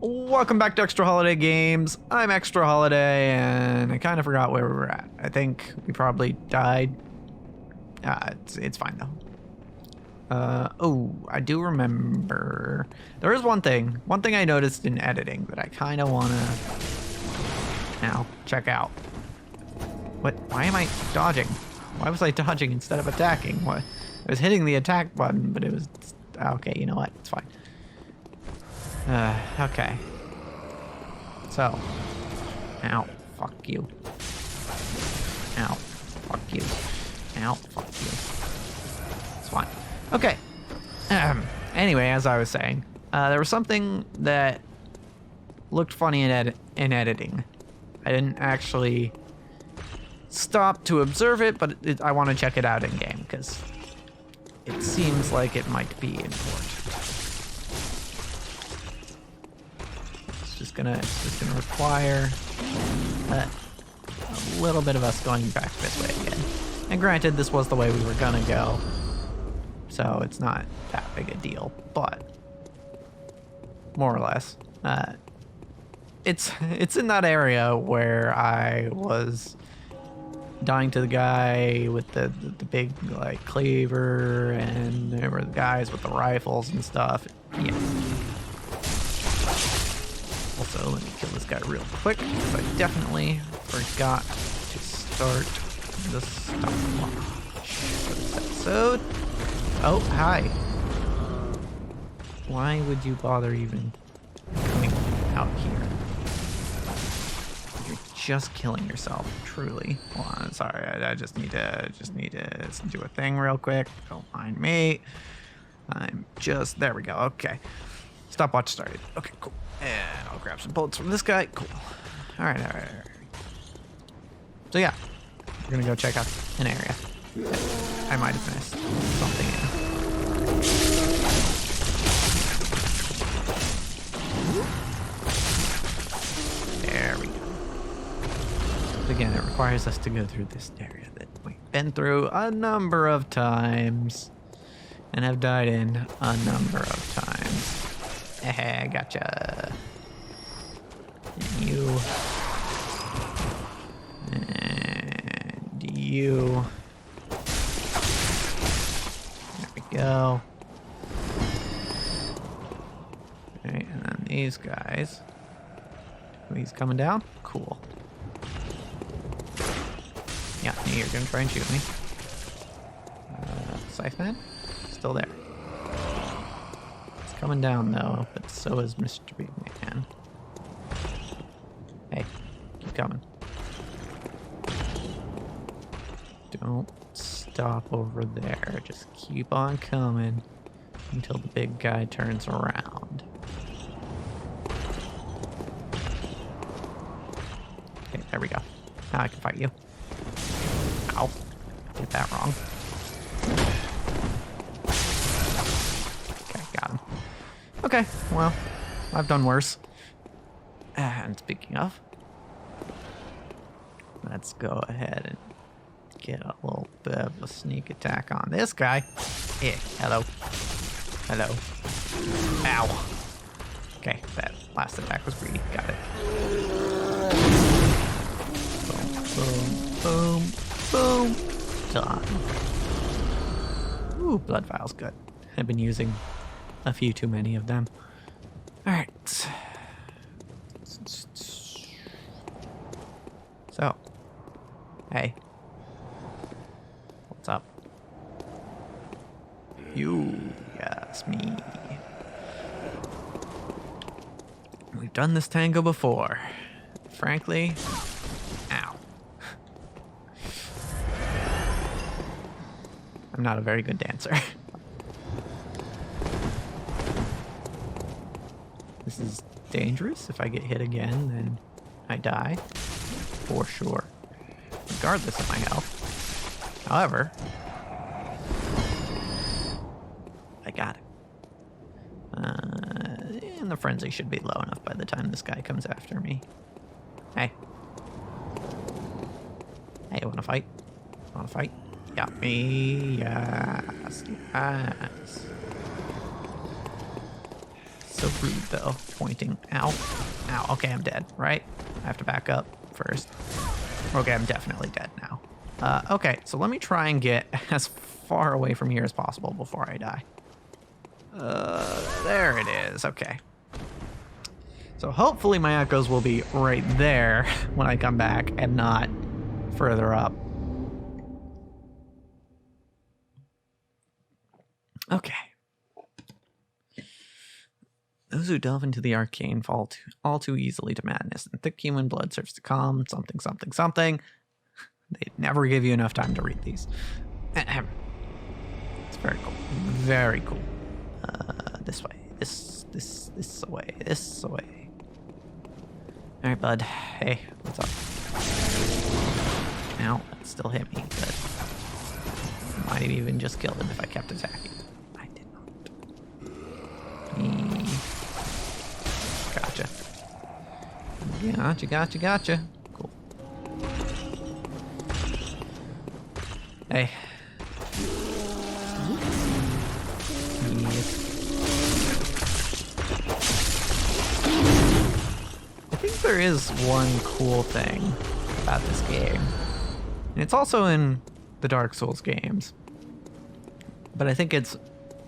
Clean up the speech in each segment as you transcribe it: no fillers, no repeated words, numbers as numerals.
Welcome back to Extra Holiday Games. I'm Extra Holiday, and I kind of forgot where we were at. I think we probably died. It's fine though. Oh, I do remember. There is one thing I noticed in editing that I kind of want to now check out. What? Why am I dodging? Why was I dodging instead of attacking? What? I was hitting the attack button, but it was... Okay, you know what? It's fine. Okay. So. Ow. Fuck you. Ow. Fuck you. Ow. Fuck you. It's fine. Okay. Anyway, as I was saying, there was something that looked funny in editing. I didn't actually stop to observe it, but I want to check it out in game because it seems like it might be important. It's just gonna require a little bit of us going back this way again. And granted, this was the way we were gonna go, so it's not that big a deal, but more or less, it's in that area where I was dying to the guy with the big like cleaver, and there were the guys with the rifles and stuff. Yeah. Also, let me kill this guy real quick, because I definitely forgot to start the stopwatch for this episode. Oh, hi. Why would you bother even coming out here? You're just killing yourself, truly. Hold on, sorry, I just need to do a thing real quick. Don't mind me. There we go, okay. Stopwatch started. Okay, cool. And I'll grab some bullets from this guy. Cool. All right. So yeah, we're gonna go check out an area. I might have missed something in. There we go. Again, it requires us to go through this area that we've been through a number of times and have died in a number of times. Hey, gotcha. And you. And you. There we go. Alright, and then these guys. He's coming down? Cool. Yeah, you're gonna try and shoot me. Scythe Man? Still there. Coming down though, but so is Mr. Big Man. Hey, keep coming. Don't stop over there. Just keep on coming until the big guy turns around. Okay, there we go. Now I can fight you. Ow. Did that wrong. Okay, well, I've done worse. And speaking of, let's go ahead and get a little bit of a sneak attack on this guy. Yeah, hello. Hello. Ow. Okay, that last attack was greedy. Got it. Boom, boom, boom, boom. Done. Ooh, blood vial's good. I've been using a few too many of them. All right. So, hey, what's up? You, yes, me. We've done this tango before. Frankly, ow. I'm not a very good dancer. This is dangerous. If I get hit again, then I die. For sure. Regardless of my health. However, I got it. And the frenzy should be low enough by the time this guy comes after me. Hey. Hey, you wanna fight? Wanna fight? Got me. Yes. Yes. so rude, though. Pointing. Ow. Ow. Okay, I'm dead, right? I have to back up first. Okay, I'm definitely dead now. Okay, so let me try and get as far away from here as possible before I die. There it is. Okay. So hopefully my echoes will be right there when I come back and not further up. Okay. Those who delve into the arcane fall all too easily to madness, and thick human blood serves to calm something, something, something. They never give you enough time to read these. It's very cool. Very cool. This way. This away. This away. All right, bud. Hey, what's up? Ow, that still hit me. Good. Might have even just killed him if I kept attacking. I did not. Gotcha. Gotcha. Cool. Hey. Yes. I think there is one cool thing about this game. And it's also in the Dark Souls games. But I think it's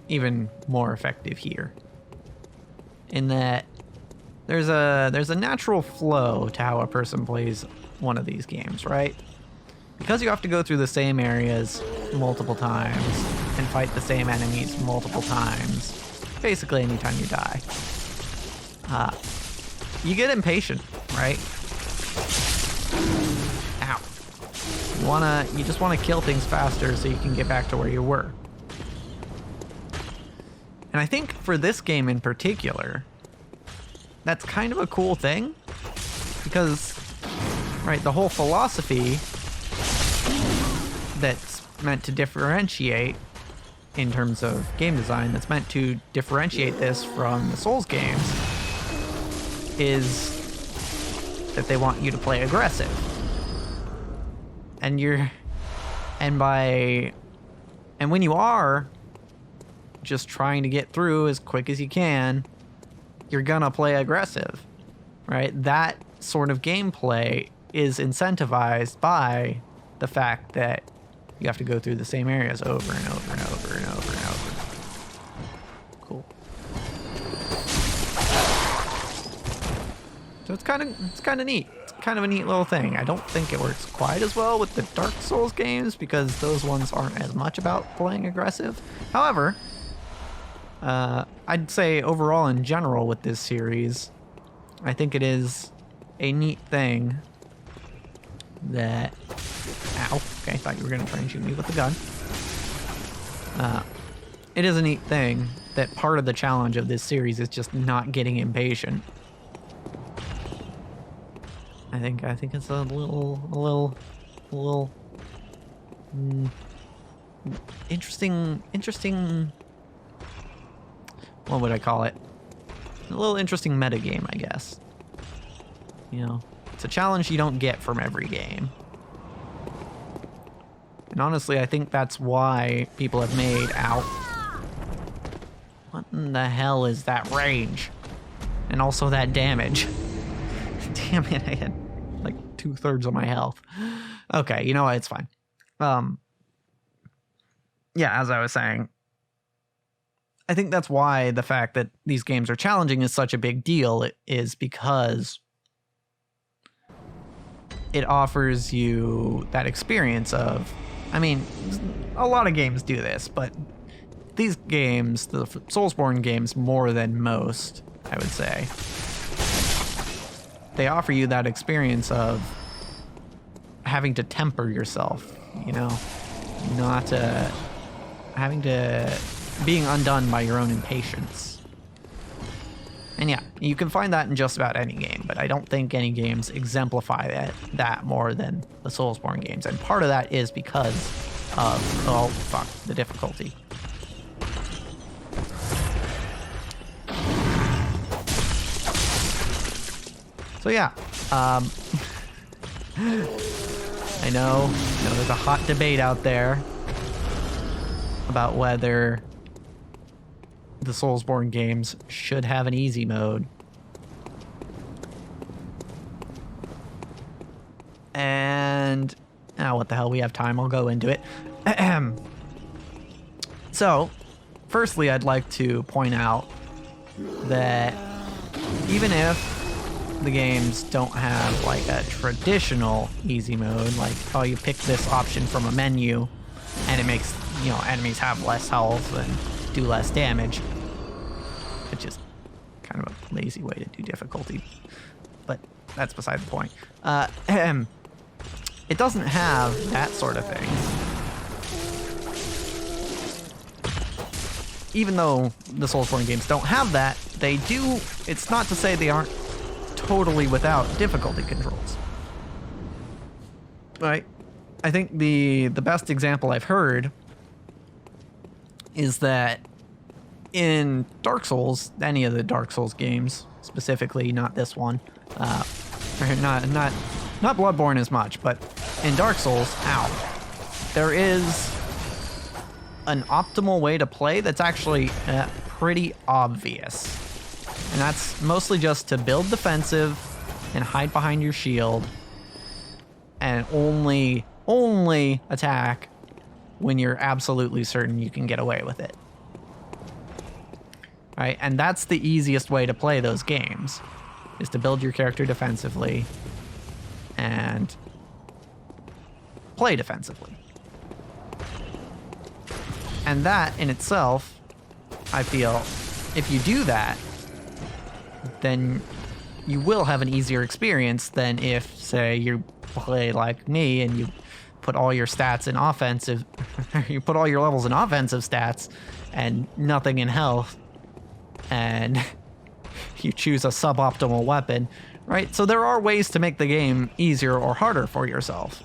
even more effective here. In that there's a natural flow to how a person plays one of these games, right? Because you have to go through the same areas multiple times and fight the same enemies multiple times, basically anytime you die, you get impatient, right? Ow. You just wanna kill things faster so you can get back to where you were. And I think for this game in particular, that's kind of a cool thing, because, right, the whole philosophy that's meant to differentiate in terms of game design, that's meant to differentiate this from the Souls games, is that they want you to play aggressive. And when you are just trying to get through as quick as you can, you're gonna play aggressive, right? That sort of gameplay is incentivized by the fact that you have to go through the same areas over and over and over and over and over. Cool. So it's kind of neat. It's kind of a neat little thing. I don't think it works quite as well with the Dark Souls games because those ones aren't as much about playing aggressive. However, I'd say overall in general with this series, I think it is a neat thing that... Ow. Okay, I thought you were going to try and shoot me with the gun. It is a neat thing that part of the challenge of this series is just not getting impatient. I think it's a little interesting, what would I call it? A little interesting metagame, I guess. You know, it's a challenge you don't get from every game. And honestly, I think that's why people have made out. What in the hell is that range? And also that damage. Damn it, I had like 2/3 of my health. Okay, you know what, it's fine. Yeah, as I was saying, I think that's why the fact that these games are challenging is such a big deal. It is because it offers you that experience of, I mean, a lot of games do this, but these games, the Soulsborne games more than most, I would say, they offer you that experience of having to temper yourself, you know, not being undone by your own impatience. And yeah, you can find that in just about any game, but I don't think any games exemplify that more than the Soulsborne games. And part of that is because of, oh fuck, the difficulty. So yeah, I know there's a hot debate out there about whether the Soulsborne games should have an easy mode. And what the hell, we have time, I'll go into it. So, firstly, I'd like to point out that even if the games don't have like a traditional easy mode, like, oh, you pick this option from a menu and it makes, you know, enemies have less health and do less damage, which is kind of a lazy way to do difficulty, but that's beside the point. It doesn't have that sort of thing. Even though the Soulsborne games don't have that, they do. It's not to say they aren't totally without difficulty controls. Right? I think the best example I've heard is that in Dark Souls, any of the Dark Souls games, specifically not this one, or not Bloodborne as much, but in Dark Souls, there is an optimal way to play that's actually pretty obvious. And that's mostly just to build defensive and hide behind your shield and only attack when you're absolutely certain you can get away with it. Right? And that's the easiest way to play those games, is to build your character defensively and play defensively. And that in itself, I feel, if you do that, then you will have an easier experience than if, say, you play like me and you put all your stats in offensive, you put all your levels in offensive stats and nothing in health, and you choose a suboptimal weapon, right? So there are ways to make the game easier or harder for yourself.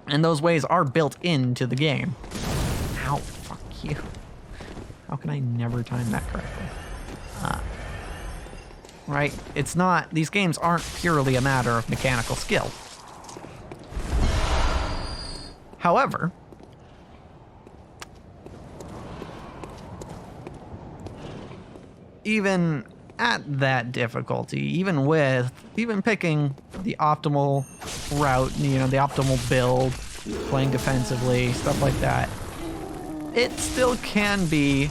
And those ways are built into the game. Ow, fuck you. How can I never time that correctly? Right? It's not, these games aren't purely a matter of mechanical skill. However, even at that difficulty, even picking the optimal route, you know, the optimal build, playing defensively, stuff like that, it still can be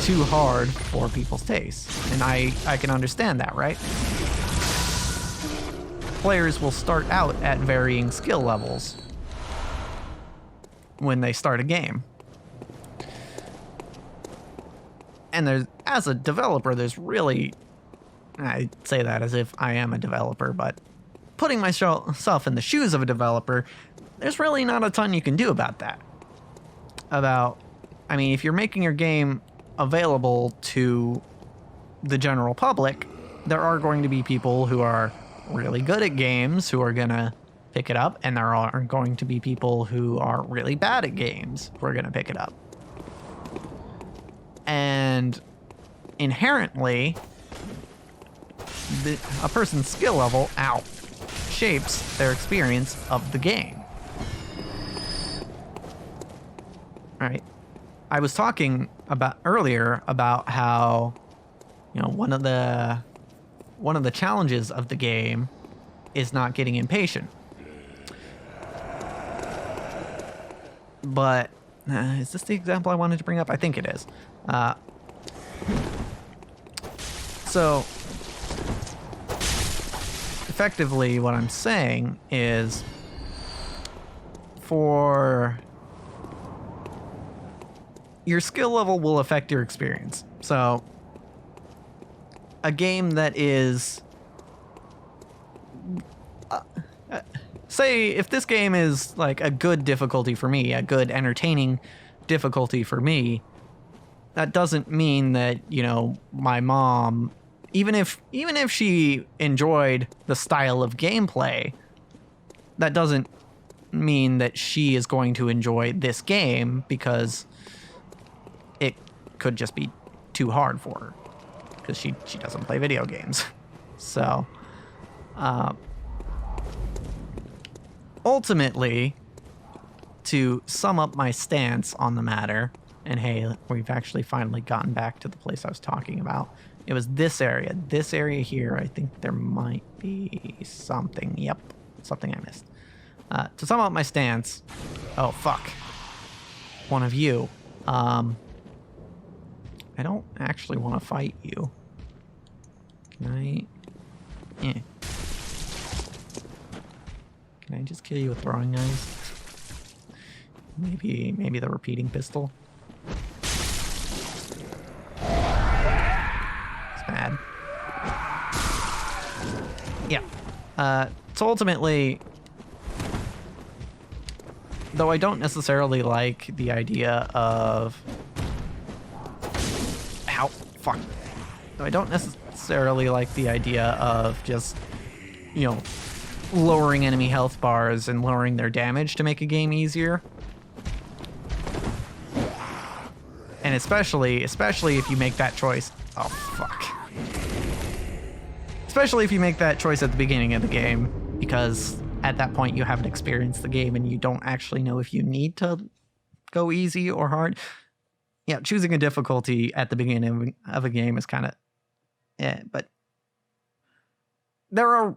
too hard for people's tastes. And I can understand that, right? Players will start out at varying skill levels when they start a game. And as a developer, there's really, I say that as if I am a developer, but putting myself in the shoes of a developer, there's really not a ton you can do about that. I mean, if you're making your game available to the general public, there are going to be people who are really good at games who are going to pick it up, and there are going to be people who are really bad at games who are going to pick it up. And inherently, a person's skill level shapes their experience of the game. Right? I was talking earlier about how, you know, one of the challenges of the game is not getting impatient. But is this the example I wanted to bring up? I think it is. So effectively what I'm saying is, for your skill level will affect your experience. So a game that is say if this game is like a good difficulty for me, a good entertaining difficulty for me, that doesn't mean that, you know, my mom, even if she enjoyed the style of gameplay, that doesn't mean that she is going to enjoy this game, because it could just be too hard for her, because she doesn't play video games. So ultimately, to sum up my stance on the matter, And hey, we've actually finally gotten back to the place I was talking about. It was this area. This area here, I think there might be something. Yep, something I missed. To sum up my stance... Oh, fuck. One of you. I don't actually want to fight you. Can I... Eh. Can I just kill you with throwing knives? Maybe the repeating pistol? It's bad. Yeah. So ultimately... Though I don't necessarily like the idea of... Ow, fuck. Though I don't necessarily like the idea of just, you know, lowering enemy health bars and lowering their damage to make a game easier. And especially if you make that choice... Oh, fuck. Especially if you make that choice at the beginning of the game, because at that point you haven't experienced the game and you don't actually know if you need to go easy or hard. Yeah, choosing a difficulty at the beginning of a game is kind of... Yeah, but there are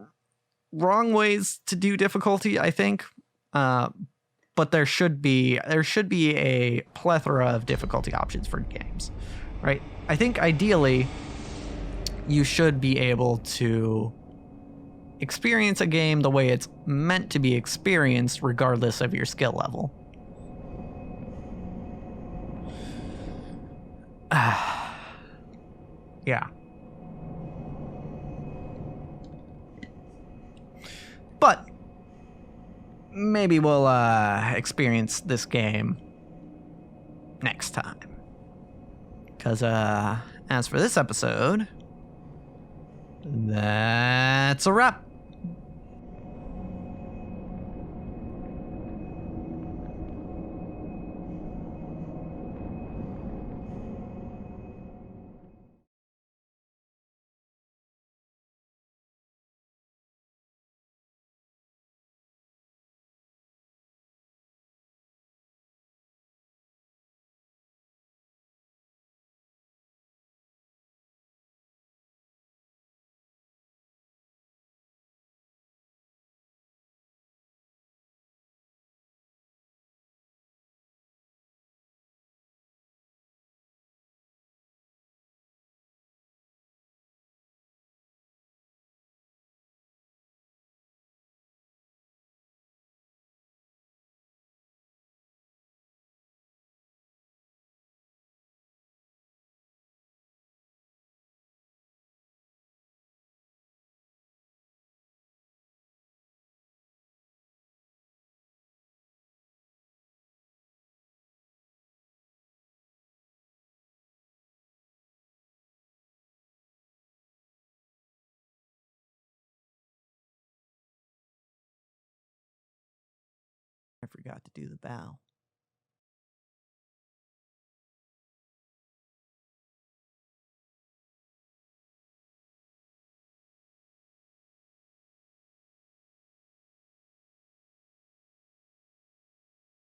wrong ways to do difficulty, I think. But there should be a plethora of difficulty options for games, right? I think ideally you should be able to experience a game the way it's meant to be experienced regardless of your skill level. Yeah. But maybe we'll experience this game next time. Because as for this episode, that's a wrap. I forgot to do the bow.